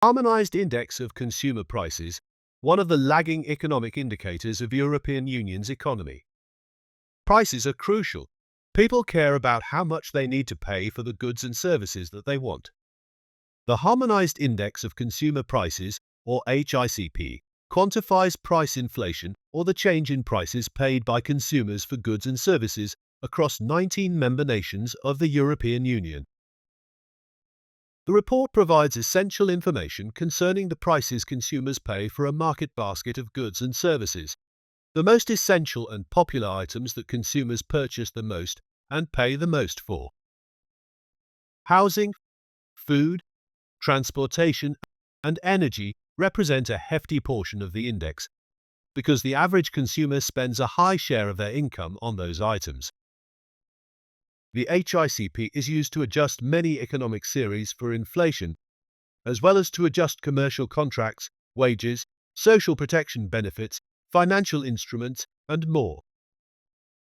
Harmonized Index of Consumer Prices, one of the lagging economic indicators of European Union's economy. Prices are crucial. People care about how much they need to pay for the goods and services that they want. The Harmonized Index of Consumer Prices, or HICP, quantifies price inflation, or the change in prices paid by consumers for goods and services across 19 member nations of the European Union. The report provides essential information concerning the prices consumers pay for a market basket of goods and services, the most essential and popular items that consumers purchase the most and pay the most for. Housing, food, transportation, and energy represent a hefty portion of the index, because the average consumer spends a high share of their income on those items. The HICP is used to adjust many economic series for inflation, as well as to adjust commercial contracts, wages, social protection benefits, financial instruments, and more.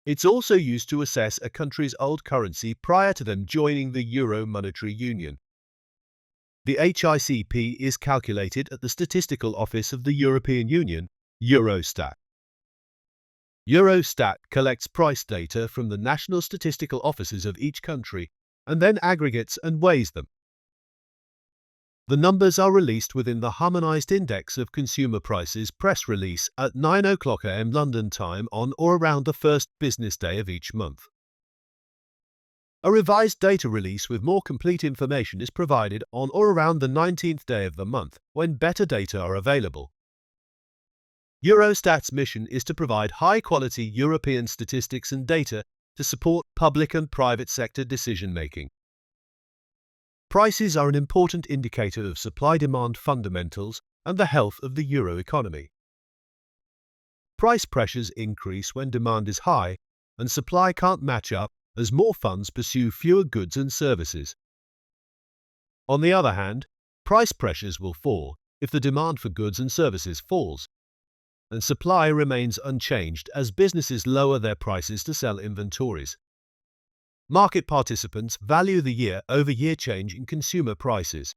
It's also used to assess a country's old currency prior to them joining the Euro monetary union. The HICP is calculated at the Statistical Office of the European Union, Eurostat. Eurostat collects price data from the national statistical offices of each country and then aggregates and weighs them. The numbers are released within the Harmonized Index of Consumer Prices press release at 9:00 a.m. London time on or around the first business day of each month. A revised data release with more complete information is provided on or around the 19th day of the month, when better data are available. Eurostat's mission is to provide high-quality European statistics and data to support public and private sector decision-making. Prices are an important indicator of supply-demand fundamentals and the health of the euro economy. Price pressures increase when demand is high and supply can't match up as more funds pursue fewer goods and services. On the other hand, price pressures will fall if the demand for goods and services falls, and supply remains unchanged as businesses lower their prices to sell inventories. Market participants value the year-over-year change in consumer prices.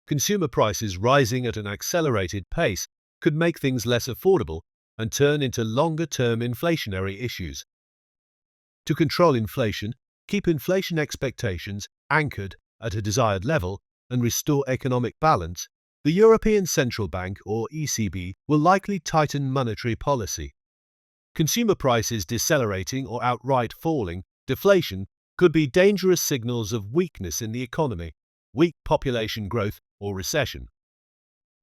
Consumer prices rising at an accelerated pace could make things less affordable and turn into longer-term inflationary issues. To control inflation, keep inflation expectations anchored at a desired level, and restore economic balance, the European Central Bank, or ECB, will likely tighten monetary policy. Consumer prices decelerating or outright falling, deflation, could be dangerous signals of weakness in the economy, weak population growth, or recession.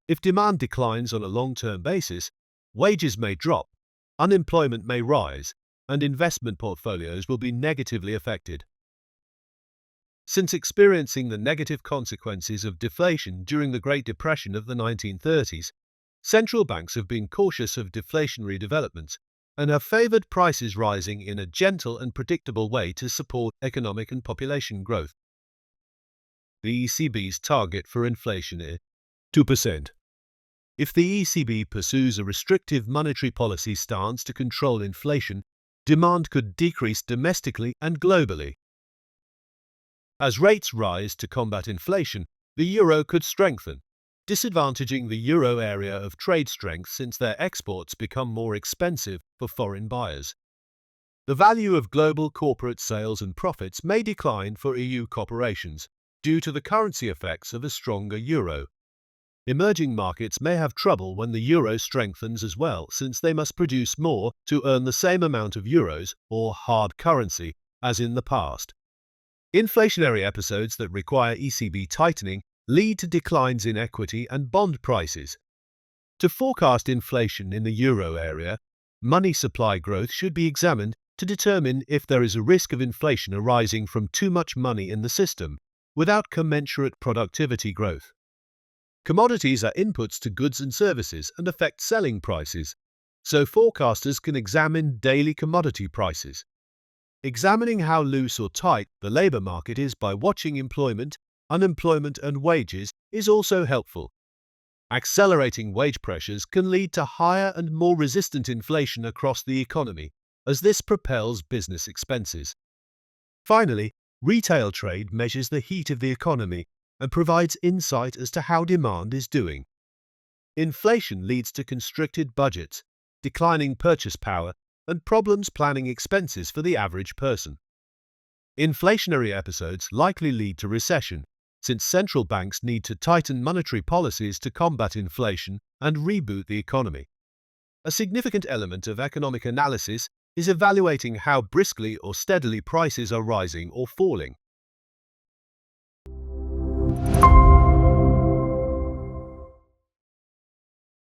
If demand declines on a long-term basis, wages may drop, unemployment may rise, and investment portfolios will be negatively affected. Since experiencing the negative consequences of deflation during the Great Depression of the 1930s, central banks have been cautious of deflationary developments and have favored prices rising in a gentle and predictable way to support economic and population growth. The ECB's target for inflation is 2%. If the ECB pursues a restrictive monetary policy stance to control inflation, demand could decrease domestically and globally. As rates rise to combat inflation, the euro could strengthen, disadvantaging the euro area of trade strength since their exports become more expensive for foreign buyers. The value of global corporate sales and profits may decline for EU corporations due to the currency effects of a stronger euro. Emerging markets may have trouble when the euro strengthens as well, since they must produce more to earn the same amount of euros, or hard currency, as in the past. Inflationary episodes that require ECB tightening lead to declines in equity and bond prices. To forecast inflation in the euro area, money supply growth should be examined to determine if there is a risk of inflation arising from too much money in the system, without commensurate productivity growth. Commodities are inputs to goods and services and affect selling prices, so forecasters can examine daily commodity prices. Examining how loose or tight the labor market is by watching employment, unemployment, and wages is also helpful. Accelerating wage pressures can lead to higher and more resistant inflation across the economy, as this propels business expenses. Finally, retail trade measures the heat of the economy and provides insight as to how demand is doing. Inflation leads to constricted budgets, declining purchase power, and problems planning expenses for the average person. Inflationary episodes likely lead to recession, since central banks need to tighten monetary policies to combat inflation and reboot the economy. A significant element of economic analysis is evaluating how briskly or steadily prices are rising or falling.